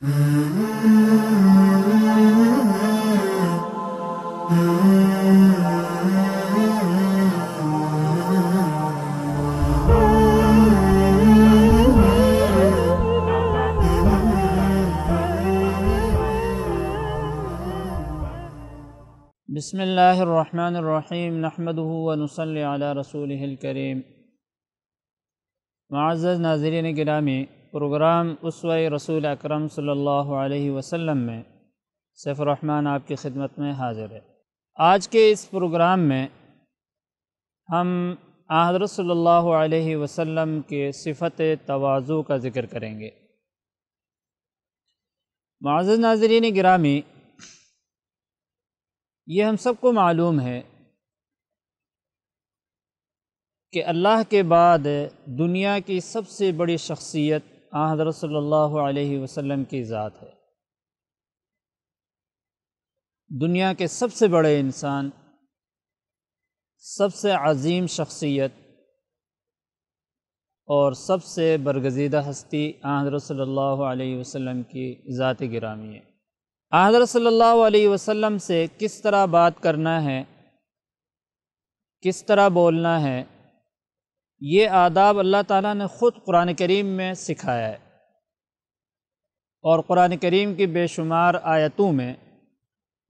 بسم اللہ الرحمن الرحیم نحمدہ ونصلی علی رسولہ الکریم۔ معزز ناظرین گرامی، پروگرام اسوہ رسول اکرم صلی اللہ علیہ وسلم میں سیف الرحمن آپ کی خدمت میں حاضر ہے۔ آج کے اس پروگرام میں ہم حضرت صلی اللہ علیہ وسلم کے صفت تواضع کا ذکر کریں گے۔ معزز ناظرین گرامی، یہ ہم سب کو معلوم ہے کہ اللہ کے بعد دنیا کی سب سے بڑی شخصیت حضرت صلی اللہ علیہ وسلم کی ذات ہے۔ دنیا کے سب سے بڑے انسان، سب سے عظیم شخصیت اور سب سے برگزیدہ ہستی حضرت صلی اللہ علیہ وسلم کی ذات گرامی ہے۔ حضرت صلی اللہ علیہ وسلم سے کس طرح بات کرنا ہے، کس طرح بولنا ہے، یہ آداب اللہ تعالیٰ نے خود قرآن کریم میں سکھایا ہے، اور قرآن کریم کی بے شمار آیتوں میں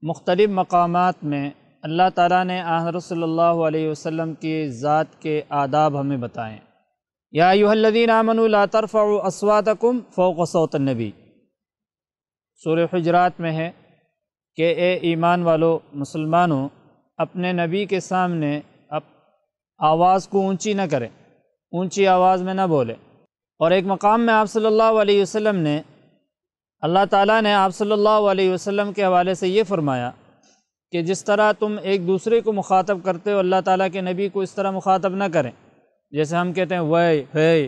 مختلف مقامات میں اللہ تعالیٰ نے حضرت صلی اللہ علیہ وسلم کی ذات کے آداب ہمیں بتائیں۔ یا ایھا الذین آمنوا لا ترفعوا اصواتکم فوق صوت النبی، سورہ حجرات میں ہے کہ اے ایمان والو، مسلمانوں، اپنے نبی کے سامنے آواز کو اونچی نہ کریں، اونچی آواز میں نہ بولیں۔ اور ایک مقام میں آپ صلی اللہ علیہ وسلم نے، اللہ تعالیٰ نے آپ صلی اللہ علیہ وسلم کے حوالے سے یہ فرمایا کہ جس طرح تم ایک دوسرے کو مخاطب کرتے ہو، اللہ تعالیٰ کے نبی کو اس طرح مخاطب نہ کریں جیسے ہم کہتے ہیں وے ہے،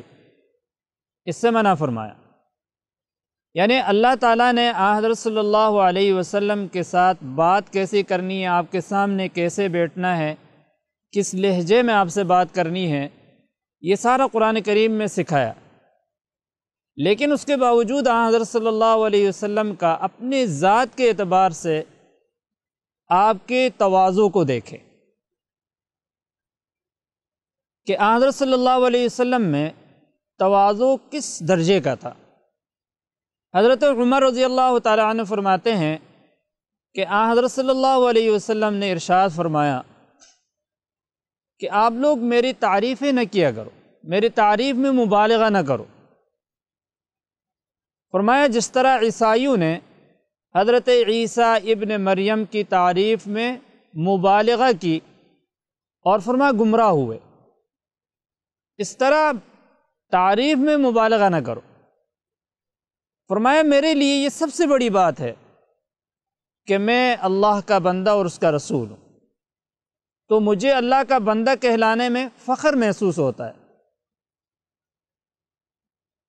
اس سے منع فرمایا۔ یعنی اللہ تعالیٰ نے حضرت صلی اللہ علیہ وسلم کے ساتھ بات کیسی کرنی ہے، آپ کے سامنے کیسے بیٹھنا ہے، کس لہجے میں آپ سے بات کرنی ہے، یہ سارا قرآن کریم میں سکھایا۔ لیکن اس کے باوجود حضرت صلی اللہ علیہ وسلم کا اپنی ذات کے اعتبار سے آپ کے تواضع کو دیکھیں کہ حضرت صلی اللہ علیہ وسلم میں تواضع کس درجے کا تھا۔ حضرت عمر رضی اللہ تعالیٰ عنہ فرماتے ہیں کہ حضرت صلی اللہ علیہ وسلم نے ارشاد فرمایا کہ آپ لوگ میری تعریفیں نہ کیا کرو، میری تعریف میں مبالغہ نہ کرو۔ فرمایا جس طرح عیسائیوں نے حضرت عیسیٰ ابن مریم کی تعریف میں مبالغہ کی اور فرمایا گمراہ ہوئے، اس طرح تعریف میں مبالغہ نہ کرو۔ فرمایا میرے لیے یہ سب سے بڑی بات ہے کہ میں اللہ کا بندہ اور اس کا رسول ہوں، تو مجھے اللہ کا بندہ کہلانے میں فخر محسوس ہوتا ہے،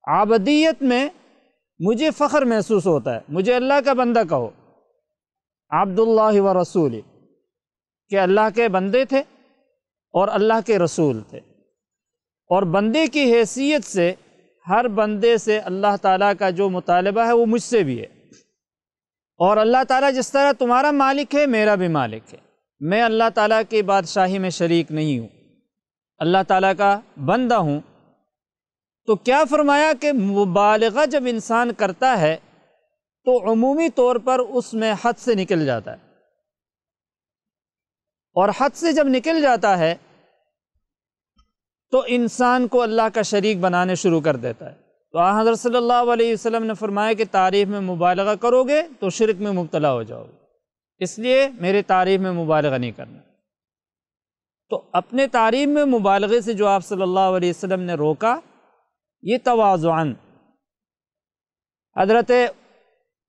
عبدیت میں مجھے فخر محسوس ہوتا ہے، مجھے اللہ کا بندہ کہو، عبداللہ و رسول، کہ اللہ کے بندے تھے اور اللہ کے رسول تھے، اور بندے کی حیثیت سے ہر بندے سے اللہ تعالیٰ کا جو مطالبہ ہے وہ مجھ سے بھی ہے، اور اللہ تعالیٰ جس طرح تمہارا مالک ہے میرا بھی مالک ہے، میں اللہ تعالیٰ کی بادشاہی میں شریک نہیں ہوں، اللہ تعالیٰ کا بندہ ہوں۔ تو کیا فرمایا کہ مبالغہ جب انسان کرتا ہے تو عمومی طور پر اس میں حد سے نکل جاتا ہے، اور حد سے جب نکل جاتا ہے تو انسان کو اللہ کا شریک بنانے شروع کر دیتا ہے۔ تو حضرت صلی اللہ علیہ وسلم نے فرمایا کہ تعریف میں مبالغہ کرو گے تو شرک میں مبتلا ہو جاؤ گے، اس لیے میری تعریف میں مبالغہ نہیں کرنا۔ تو اپنے تعریف میں مبالغے سے جو آپ صلی اللہ علیہ وسلم نے روکا، یہ تواضعاً۔ حضرت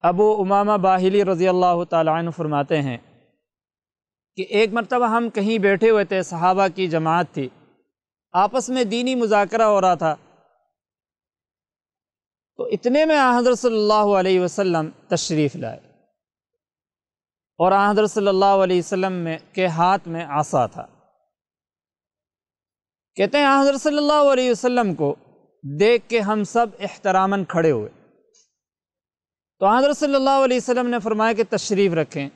ابو امامہ باہلی رضی اللہ تعالیٰ عنہ فرماتے ہیں کہ ایک مرتبہ ہم کہیں بیٹھے ہوئے تھے، صحابہ کی جماعت تھی، آپس میں دینی مذاکرہ ہو رہا تھا، تو اتنے میں حضرت صلی اللہ علیہ وسلم تشریف لائے، اور حضرت صلی اللہ علیہ وسلم کے ہاتھ میں عصا تھا۔ کہتے ہیں حضرت صلی اللہ علیہ وسلم کو دیکھ کے ہم سب احتراماً کھڑے ہوئے، تو حضرت صلی اللہ علیہ وسلم نے فرمایا کہ تشریف رکھیں،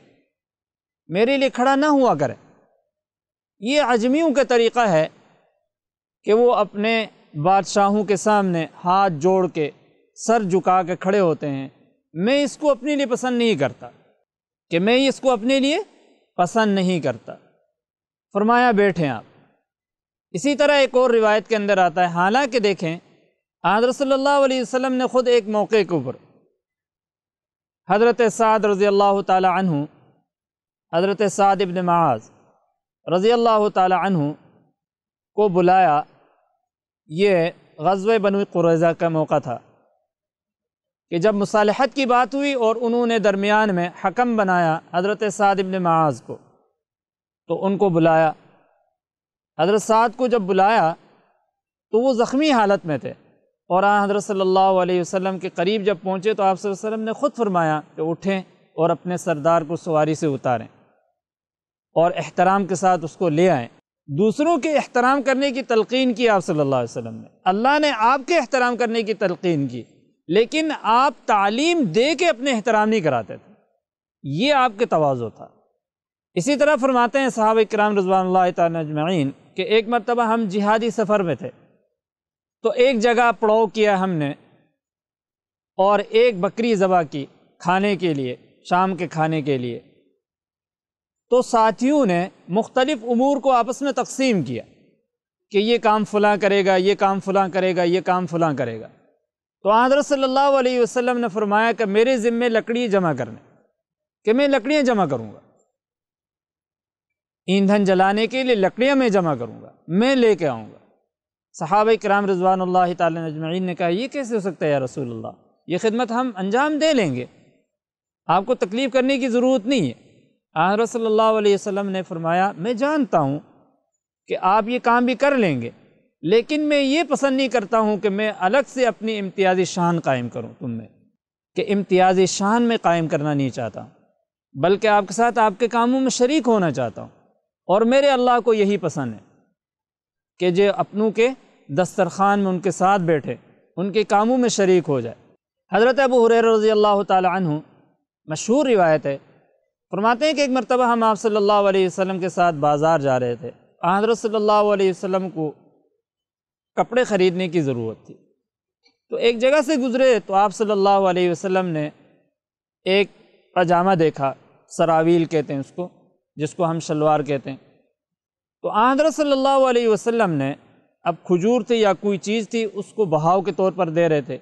میرے لیے کھڑا نہ ہوا کریں۔ یہ عجمیوں کا طریقہ ہے کہ وہ اپنے بادشاہوں کے سامنے ہاتھ جوڑ کے سر جھکا کے کھڑے ہوتے ہیں۔ میں اس کو اپنے لیے پسند نہیں کرتا، کہ میں اس کو اپنے لیے پسند نہیں کرتا۔ فرمایا بیٹھیں آپ۔ اسی طرح ایک اور روایت کے اندر آتا ہے، حالانکہ دیکھیں حضرت صلی اللہ علیہ وسلم نے خود ایک موقع کے اوپر حضرت سعد رضی اللہ تعالی عنہ، حضرت سعد ابن معاذ رضی اللہ تعالی عنہ کو بلایا۔ یہ غزوہ بنو قریظہ کا موقع تھا کہ جب مصالحت کی بات ہوئی اور انہوں نے درمیان میں حکم بنایا حضرت سعد ابن معاذ کو، تو ان کو بلایا۔ حضرت سعد کو جب بلایا تو وہ زخمی حالت میں تھے، اور حضرت صلی اللہ علیہ وسلم کے قریب جب پہنچے تو آپ صلی اللہ علیہ وسلم نے خود فرمایا کہ اٹھیں اور اپنے سردار کو سواری سے اتاریں اور احترام کے ساتھ اس کو لے آئیں۔ دوسروں کے احترام کرنے کی تلقین کی آپ صلی اللہ علیہ وسلم نے، اللہ نے آپ کے احترام کرنے کی تلقین کی، لیکن آپ تعلیم دے کے اپنے احترام نہیں کراتے تھے۔ یہ آپ کے تواضع تھا۔ اسی طرح فرماتے ہیں صحابہ کرام رضوان اللہ تعالی اجمعین کہ ایک مرتبہ ہم جہادی سفر میں تھے، تو ایک جگہ پڑاؤ کیا ہم نے اور ایک بکری ذبح کی کھانے کے لیے، شام کے کھانے کے لیے۔ تو ساتھیوں نے مختلف امور کو آپس میں تقسیم کیا کہ یہ کام فلاں کرے گا، یہ کام فلاں کرے گا، یہ کام فلاں کرے گا۔ تو حضرت صلی اللہ علیہ وسلم نے فرمایا کہ میرے ذمے لکڑی جمع کرنے، کہ میں لکڑیاں جمع کروں گا، ایندھن جلانے کے لیے لکڑیاں میں جمع کروں گا، میں لے کے آؤں گا۔ صحابہ کرام رضوان اللہ تعالی اجمعین نے کہا یہ کیسے ہو سکتا ہے یا رسول اللہ، یہ خدمت ہم انجام دے لیں گے، آپ کو تکلیف کرنے کی ضرورت نہیں ہے۔ حضرت صلی اللہ علیہ وسلم نے فرمایا میں جانتا ہوں کہ آپ یہ کام بھی کر لیں گے، لیکن میں یہ پسند نہیں کرتا ہوں کہ میں الگ سے اپنی امتیازی شان قائم کروں تم میں، کہ امتیازی شان میں قائم کرنا نہیں چاہتا، بلکہ آپ کے ساتھ آپ کے کاموں میں شریک ہونا چاہتا ہوں، اور میرے اللہ کو یہی پسند ہے کہ جو اپنوں کے دسترخوان میں ان کے ساتھ بیٹھے، ان کے کاموں میں شریک ہو جائے۔ حضرت ابو ہریرہ رضی اللہ تعالی عنہ مشہور روایت ہے، فرماتے ہیں کہ ایک مرتبہ ہم آپ صلی اللہ علیہ وسلم کے ساتھ بازار جا رہے تھے، حضرت صلی اللہ علیہ وسلم کو کپڑے خریدنے کی ضرورت تھی، تو ایک جگہ سے گزرے تو آپ صلی اللہ علیہ وسلم نے ایک پاجامہ دیکھا، سراویل کہتے ہیں اس کو، جس کو ہم شلوار کہتے ہیں۔ تو حضرت صلی اللہ علیہ وسلم نے اب کھجور تھی یا کوئی چیز تھی اس کو بہاؤ کے طور پر دے رہے تھے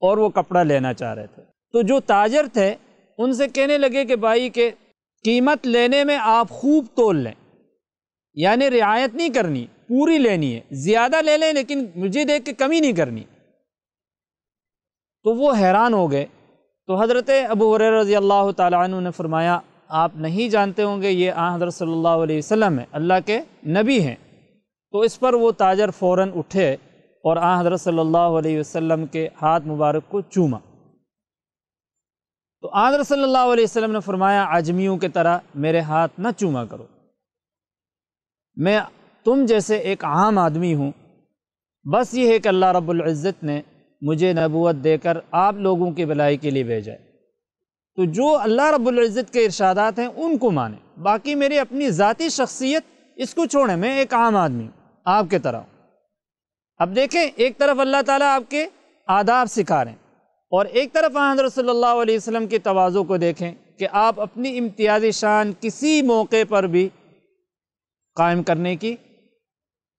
اور وہ کپڑا لینا چاہ رہے تھے، تو جو تاجر تھے ان سے کہنے لگے کہ بھائی کہ قیمت لینے میں آپ خوب تول لیں، یعنی رعایت نہیں کرنی، پوری لینی ہے، زیادہ لے لیں لیکن مجھے دیکھ کے کمی نہیں کرنی۔ تو وہ حیران ہو گئے۔ تو حضرت ابو ہریرہ رضی اللہ تعالی عنہ نے فرمایا آپ نہیں جانتے ہوں گے یہ حضرت صلی اللہ علیہ وسلم ہے، اللہ کے نبی ہیں۔ تو اس پر وہ تاجر فوراً اٹھے اور حضرت صلی اللہ علیہ وسلم کے ہاتھ مبارک کو چوما۔ تو حضرت صلی اللہ علیہ وسلم نے فرمایا عجمیوں کی طرح میرے ہاتھ نہ چوما کرو، میں تم جیسے ایک عام آدمی ہوں، بس یہ ہے کہ اللہ رب العزت نے مجھے نبوت دے کر آپ لوگوں کی بھلائی کے لیے بھیجا ہے، تو جو اللہ رب العزت کے ارشادات ہیں ان کو مانیں، باقی میری اپنی ذاتی شخصیت اس کو چھوڑیں، میں ایک عام آدمی ہوں آپ کے طرح ہوں۔ اب دیکھیں ایک طرف اللہ تعالیٰ آپ کے آداب سکھا رہے ہیں، اور ایک طرف حضرت صلی اللہ علیہ وسلم کے تواضع کو دیکھیں کہ آپ اپنی امتیازی شان کسی موقع پر بھی قائم کرنے کی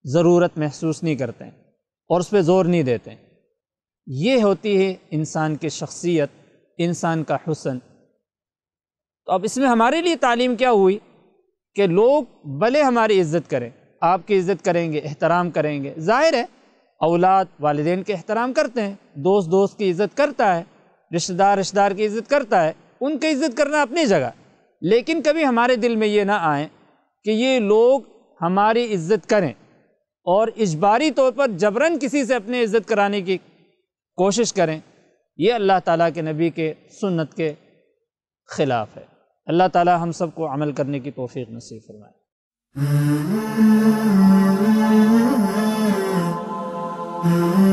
ضرورت محسوس نہیں کرتے ہیں اور اس پہ زور نہیں دیتے ہیں۔ یہ ہوتی ہے انسان کی شخصیت، انسان کا حسن۔ تو اب اس میں ہمارے لیے تعلیم کیا ہوئی کہ لوگ بھلے ہماری عزت کریں، آپ کی عزت کریں گے، احترام کریں گے، ظاہر ہے اولاد والدین کے احترام کرتے ہیں، دوست دوست کی عزت کرتا ہے، رشتہ دار کی عزت کرتا ہے، ان کی عزت کرنا اپنی جگہ، لیکن کبھی ہمارے دل میں یہ نہ آئے کہ یہ لوگ ہماری عزت کریں اور اجباری طور پر جبراً کسی سے اپنی عزت کرانے کی کوشش کریں۔ یہ اللہ تعالیٰ کے نبی کے سنت کے خلاف ہے۔ اللہ تعالیٰ ہم سب کو عمل کرنے کی توفیق نصیب فرمائے۔ Mm-hmm.